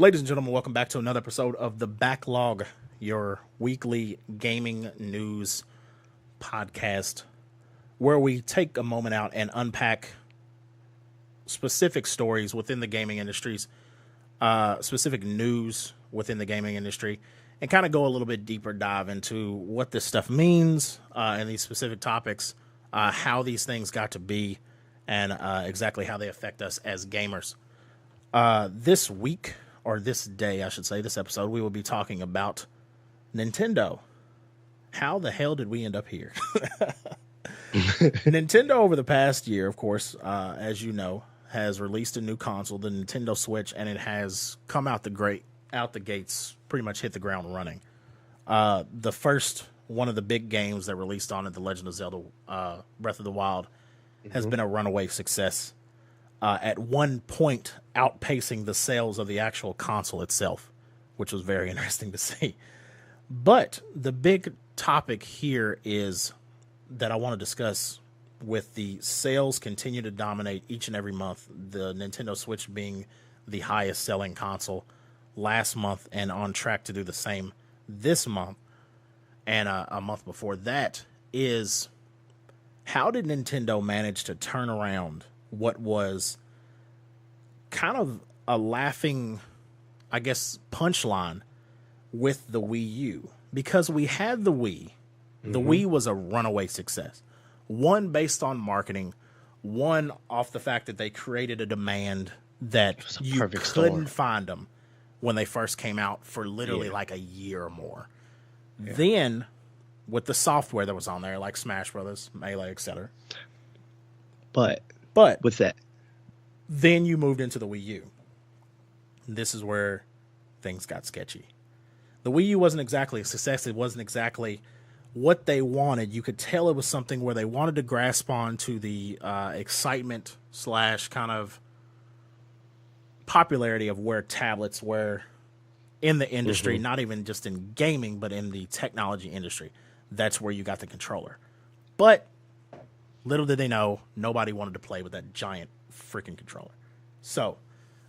Ladies and gentlemen, welcome back to another episode of The Backlog, your weekly gaming news podcast, where we take a moment out and unpack specific stories within the gaming industries, specific news within the gaming industry, and kind of go a little bit deeper dive into what this stuff means and these specific topics, how these things got to be, and exactly how they affect us as gamers. This week, or this day, I should say, this episode, we will be talking about Nintendo. How the hell did we end up here? Nintendo, over the past year, of course, as you know, has released a new console, the Nintendo Switch, and it has come out the gates, pretty much hit the ground running. The first one of the big games that released on it, The Legend of Zelda Breath of the Wild, has been a runaway success. At one point outpacing the sales of the actual console itself, which was very interesting to see. But the big topic here is that I want to discuss, with the sales continue to dominate each and every month, the Nintendo Switch being the highest selling console last month and on track to do the same this month and a month before that, is how did Nintendo manage to turn around what was kind of a laughing, I guess, punchline with the Wii U? Because we had the Wii. The Wii was a runaway success. One, based on marketing. One, off the fact that they created a demand that you couldn't find them when they first came out for literally like a year or more. Yeah. Then, with the software that was on there, like Smash Brothers, Melee, etc. But with that, then you moved into the Wii U. This is where things got sketchy. The Wii U wasn't exactly a success. It wasn't exactly what they wanted. You could tell it was something where they wanted to grasp on to the excitement / kind of popularity of where tablets were in the industry, not even just in gaming, but in the technology industry. That's where you got the controller. But little did they know, nobody wanted to play with that giant freaking controller. So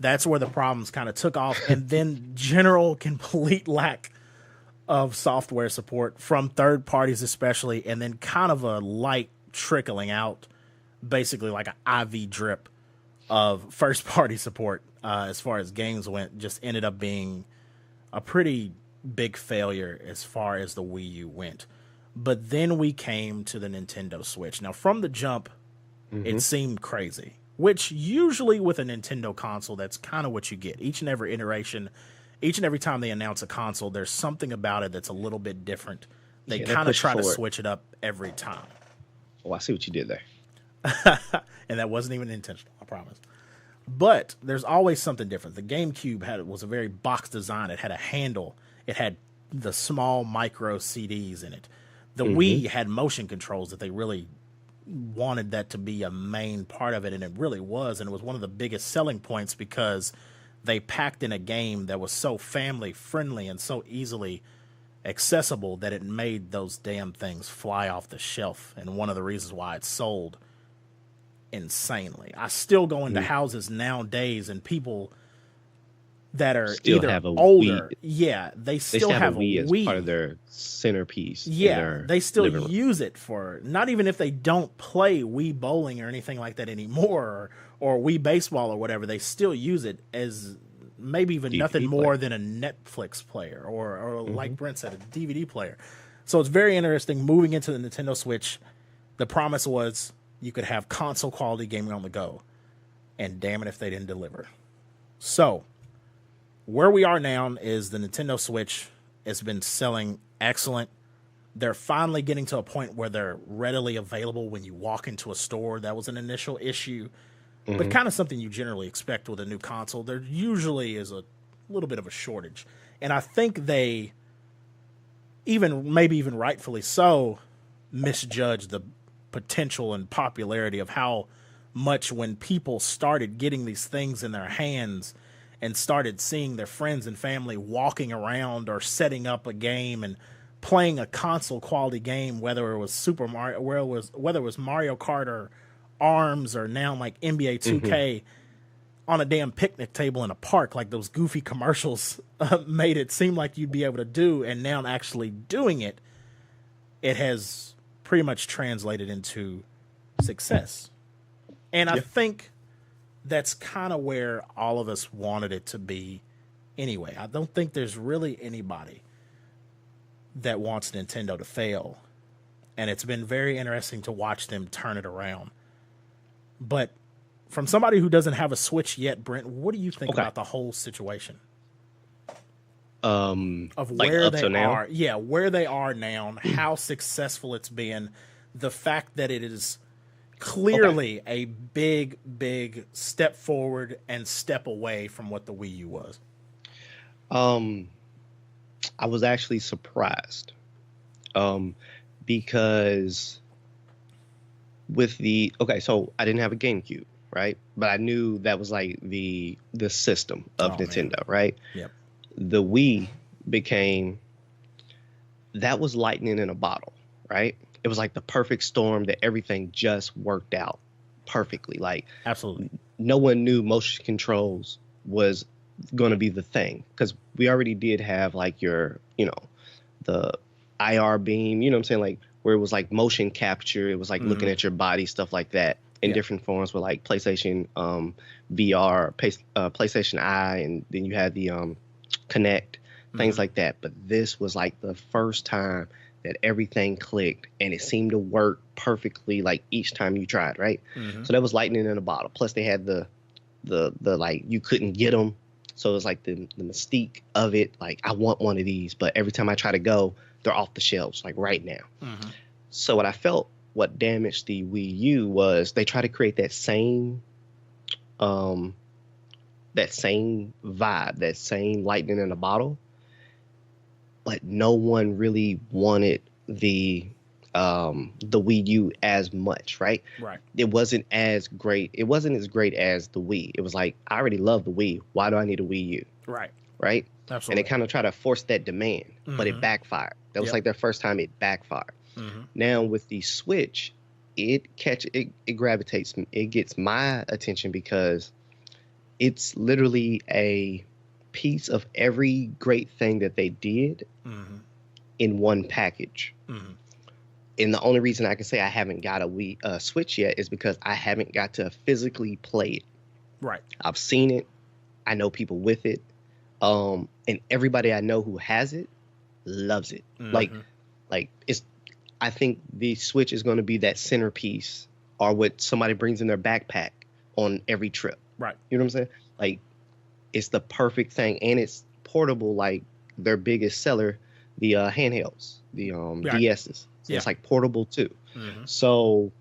that's where the problems kind of took off. And then general complete lack of software support from third parties especially, and then kind of a light trickling out, basically like an IV drip of first party support as far as games went, just ended up being a pretty big failure as far as the Wii U went. But then we came to the Nintendo Switch. Now, from the jump, it seemed crazy, which usually with a Nintendo console, that's kind of what you get. Each and every iteration, each and every time they announce a console, there's something about it that's a little bit different. They kind of try to switch it up every time. Oh, I see what you did there. And that wasn't even intentional, I promise. But there's always something different. The GameCube was a very box design. It had a handle. It had the small micro CDs in it. The Wii had motion controls that they really wanted that to be a main part of it, and it really was. And it was one of the biggest selling points because they packed in a game that was so family friendly and so easily accessible that it made those damn things fly off the shelf. And one of the reasons why it sold insanely. I still go into houses nowadays and people that are still either have a older, Wii. they still have a Wii as part of their centerpiece. Yeah, they still use it for, not even if they don't play Wii bowling or anything like that anymore, or Wii baseball or whatever, they still use it as maybe even nothing more than a Netflix player or like Brent said, a DVD player. So it's very interesting moving into the Nintendo Switch. The promise was you could have console quality gaming on the go, and damn it if they didn't deliver. So where we are now is the Nintendo Switch has been selling excellent. They're finally getting to a point where they're readily available when you walk into a store. That was an initial issue, but kind of something you generally expect with a new console. There usually is a little bit of a shortage. And I think they, maybe even rightfully so, misjudged the potential and popularity of how much when people started getting these things in their hands and started seeing their friends and family walking around or setting up a game and playing a console quality game, whether it was Super Mario, whether it was Mario Kart or ARMS or now like NBA 2K, on a damn picnic table in a park like those goofy commercials made it seem like you'd be able to do, and now actually doing it, it has pretty much translated into success. And I think that's kind of where all of us wanted it to be anyway. I don't think there's really anybody that wants Nintendo to fail. And it's been very interesting to watch them turn it around. But from somebody who doesn't have a Switch yet, Brent, what do you think about the whole situation? Of where they are. Yeah, where they are now, how successful it's been, the fact that it is clearly a big, big step forward and step away from what the Wii U was. I was actually surprised. Because with so I didn't have a GameCube, right? But I knew that was like the system of Nintendo, man. Right? Yep. The Wii that was lightning in a bottle, right? It was like the perfect storm that everything just worked out perfectly. Like, absolutely, no one knew motion controls was going to be the thing, because we already did have like the IR beam, you know what I'm saying? Like, where it was like motion capture, it was like looking at your body, stuff like that, in different forms with like PlayStation VR, PlayStation Eye, and then you had the Connect, things like that. But this was like the first time that everything clicked, and it seemed to work perfectly like each time you tried, right? So that was lightning in a bottle. Plus they had the like, you couldn't get them. So it was like the mystique of it. Like, I want one of these, but every time I try to go, they're off the shelves, like right now. So what damaged the Wii U was they try to create that same vibe, that same lightning in a bottle, but no one really wanted the Wii U as much, right? Right. It wasn't as great. It wasn't as great as the Wii. It was like, I already love the Wii. Why do I need a Wii U? Right. Right. Absolutely. And they kind of try to force that demand, but it backfired. That was like their first time it backfired. Now with the Switch, it gravitates, it gets my attention because it's literally a piece of every great thing that they did in one package. And the only reason I can say I haven't got a Switch yet is because I haven't got to physically play it. Right. I've seen it. I know people with it. And everybody I know who has it loves it. Like I think the Switch is going to be that centerpiece, or what somebody brings in their backpack on every trip. Right. You know what I'm saying? Like, it's the perfect thing, and it's portable, like their biggest seller, the handhelds, the DSs. So it's like portable too. So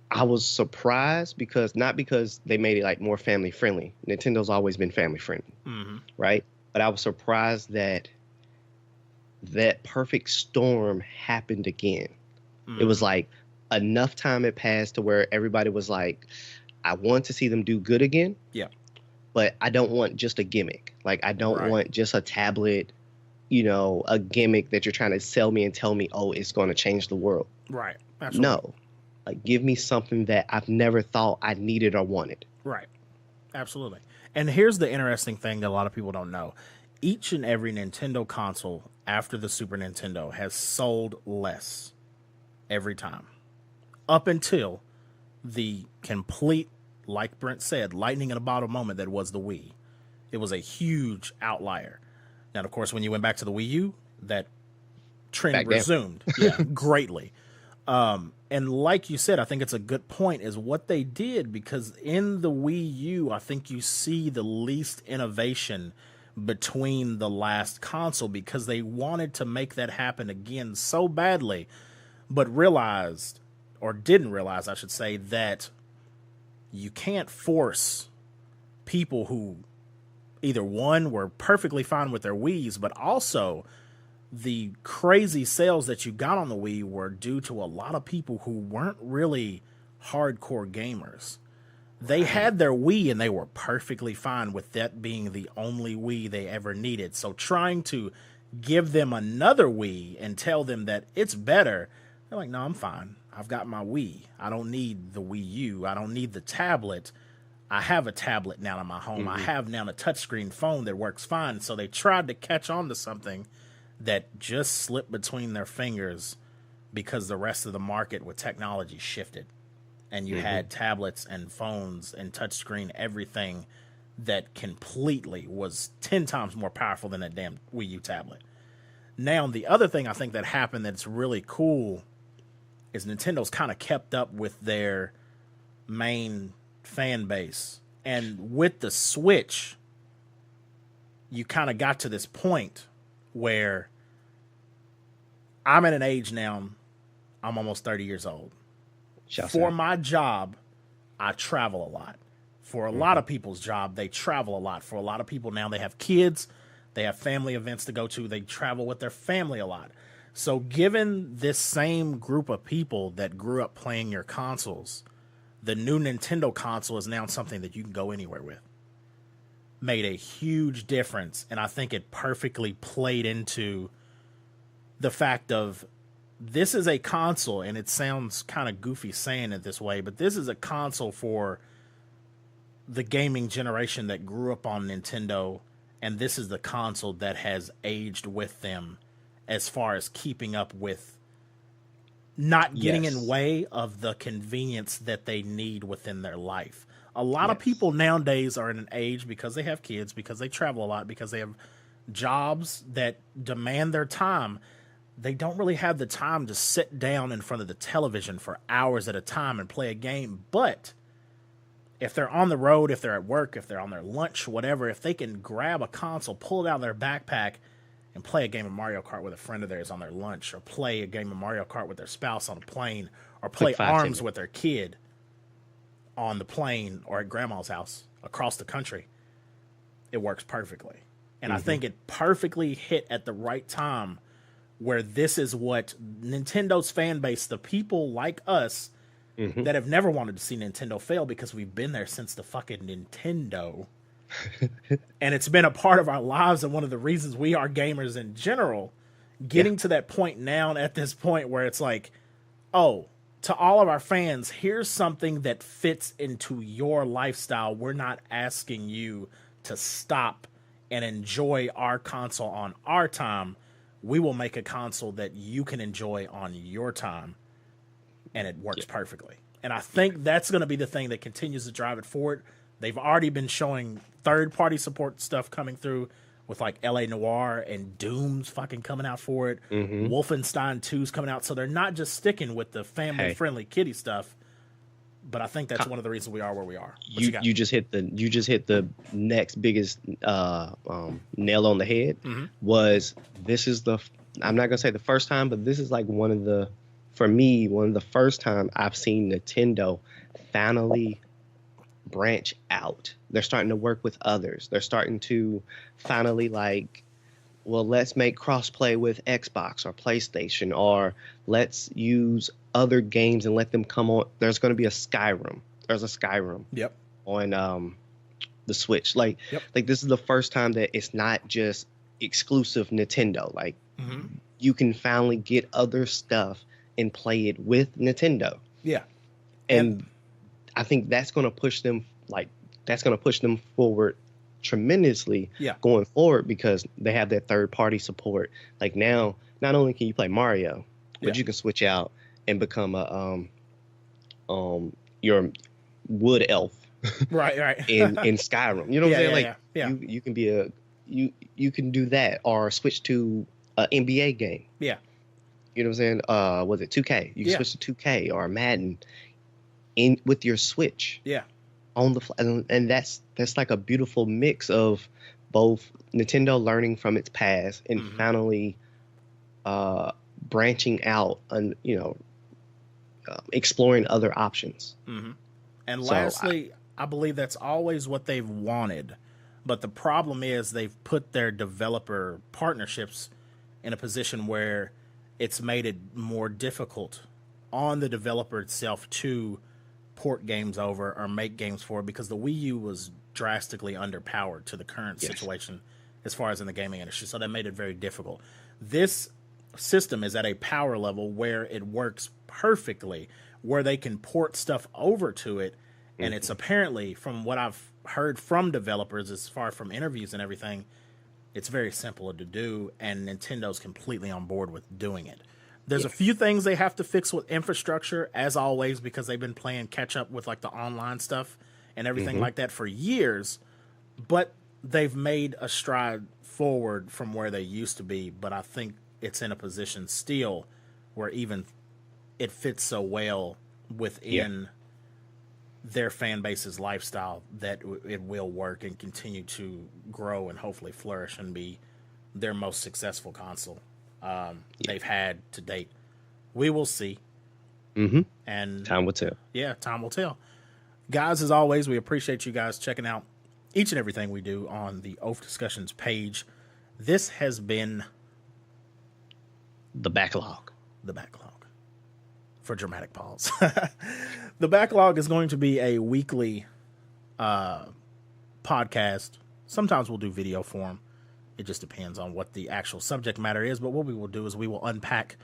I was surprised, not because they made it like more family friendly. Nintendo's always been family friendly, right? But I was surprised that perfect storm happened again. It was like enough time had passed to where everybody was like, I want to see them do good again. Yeah. But I don't want just a gimmick. Like, I don't want just a tablet, a gimmick that you're trying to sell me and tell me, oh, it's going to change the world. Right. Absolutely. No. Like, give me something that I've never thought I needed or wanted. Right. Absolutely. And here's the interesting thing that a lot of people don't know. Each and every Nintendo console after the Super Nintendo has sold less every time. Up until the complete, like Brent said, lightning in a bottle moment that was the Wii. It was a huge outlier. Now, of course, when you went back to the Wii U, that trend resumed greatly. And like you said, I think it's a good point, is what they did, because in the Wii U, I think you see the least innovation between the last console, because they wanted to make that happen again so badly, but didn't realize, I should say, that you can't force people who either, one, were perfectly fine with their Wiis, but also the crazy sales that you got on the Wii were due to a lot of people who weren't really hardcore gamers. They had their Wii and they were perfectly fine with that being the only Wii they ever needed. So trying to give them another Wii and tell them that it's better, they're like, no, I'm fine. I've got my Wii. I don't need the Wii U. I don't need the tablet. I have a tablet now in my home. I have now a touchscreen phone that works fine. So they tried to catch on to something that just slipped between their fingers because the rest of the market with technology shifted. And you had tablets and phones and touchscreen, everything that completely was 10 times more powerful than that damn Wii U tablet. Now, the other thing I think that happened that's really cool is Nintendo's kind of kept up with their main fan base. And with the Switch, you kind of got to this point where I'm at an age now, I'm almost 30 years old. For my job, I travel a lot. For a lot of people's job, they travel a lot. For a lot of people now, they have kids, they have family events to go to, they travel with their family a lot. So given this same group of people that grew up playing your consoles, the new Nintendo console is now something that you can go anywhere with. Made a huge difference, and I think it perfectly played into the fact of this is a console, and it sounds kind of goofy saying it this way, but this is a console for the gaming generation that grew up on Nintendo, and this is the console that has aged with them as far as keeping up with not getting in way of the convenience that they need within their life. A lot of people nowadays are in an age because they have kids, because they travel a lot, because they have jobs that demand their time. They don't really have the time to sit down in front of the television for hours at a time and play a game. But if they're on the road, if they're at work, if they're on their lunch, whatever, if they can grab a console, pull it out of their backpack, and play a game of Mario Kart with a friend of theirs on their lunch, or play a game of Mario Kart with their spouse on a plane, or play ARMS with their kid on the plane or at grandma's house across the country, it works perfectly. And I think it perfectly hit at the right time where this is what Nintendo's fan base, the people like us that have never wanted to see Nintendo fail because we've been there since the fucking Nintendo. And it's been a part of our lives and one of the reasons we are gamers in general. Getting to that point now, at this point where it's like, oh, to all of our fans, here's something that fits into your lifestyle. We're not asking you to stop and enjoy our console on our time. We will make a console that you can enjoy on your time. And it works perfectly. And I think that's going to be the thing that continues to drive it forward. They've already been showing third-party support stuff coming through with like LA Noire and Doom's fucking coming out for it. Wolfenstein 2's coming out. So they're not just sticking with the family-friendly kiddie stuff. But I think that's one of the reasons we are where we are. You just hit the next biggest nail on the head. Was this is the, I'm not gonna say the first time, but this is like one of the first time I've seen Nintendo finally branch out. They're starting to work with others. They're starting to finally like, well, let's make crossplay with Xbox or PlayStation, or let's use other games and let them come on. There's going to be a Skyrim. There's a Skyrim. On the Switch. Like this is the first time that it's not just exclusive Nintendo. Like you can finally get other stuff and play it with Nintendo. And I think that's going to push them forward tremendously going forward, because they have that third party support. Like now, not only can you play Mario, but you can switch out and become a your wood elf right in Skyrim. You know what I'm saying? Yeah. You can be you can do that, or switch to an NBA game. You know what I'm saying? Was it 2K? You can switch to 2K or Madden in with your Switch. On the fly. And that's like a beautiful mix of both Nintendo learning from its past and finally branching out and exploring other options. And lastly, I believe that's always what they've wanted, but the problem is they've put their developer partnerships in a position where it's made it more difficult on the developer itself to port games over or make games for, because the Wii U was drastically underpowered to the current situation as far as in the gaming industry. So that made it very difficult. This system is at a power level where it works perfectly, where they can port stuff over to it And it's apparently, from what I've heard from developers, as far from interviews and everything, it's very simple to do, and Nintendo's completely on board with doing it. There's a few things they have to fix with infrastructure, as always, because they've been playing catch up with like the online stuff and everything like that for years. But they've made a stride forward from where they used to be. But I think it's in a position still where even it fits so well within their fan base's lifestyle that it will work and continue to grow and hopefully flourish and be their most successful console they've had to date. We will see. And time will tell. Yeah, time will tell. Guys, as always, we appreciate you guys checking out each and everything we do on the Oaf Discussions page. This has been The Backlog. The Backlog. For dramatic pause. The Backlog is going to be a weekly podcast. Sometimes we'll do video form. It just depends on what the actual subject matter is. But what we will do is we will unpack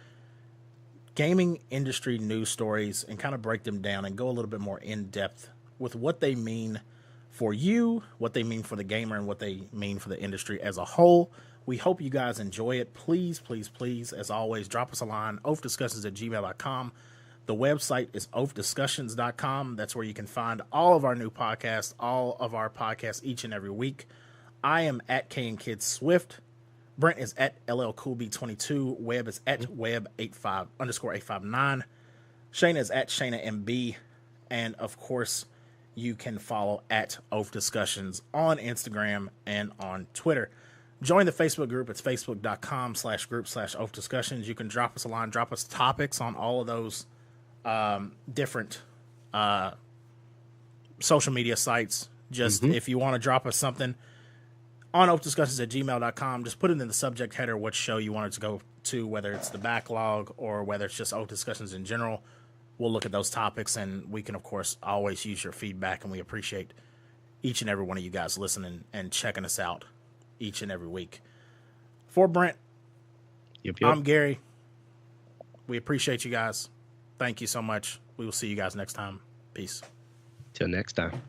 gaming industry news stories and kind of break them down and go a little bit more in depth with what they mean for you, what they mean for the gamer, and what they mean for the industry as a whole. We hope you guys enjoy it. Please, please, please, as always, drop us a line, oafdiscussions@gmail.com. The website is oafdiscussions.com. That's where you can find all of our new podcasts, all of our podcasts each and every week. I am at KandKidSwift. Brent is at LLCoolB22. Webb is at Webb_859. Shayna is at ShaynaMB. And, of course, you can follow at Oaf Discussions on Instagram and on Twitter. Join the Facebook group. It's facebook.com/group/Oaf Discussions. You can drop us a line, drop us topics on all of those different social media sites. Just if you want to drop us something on oafdiscussions@gmail.com, just put it in the subject header what show you want it to go to, whether it's the backlog or whether it's just Oaf Discussions in general. We'll look at those topics, and we can, of course, always use your feedback, and we appreciate each and every one of you guys listening and checking us out each and every week. For Brent, I'm Gary. We appreciate you guys. Thank you so much. We will see you guys next time. Peace. Till next time.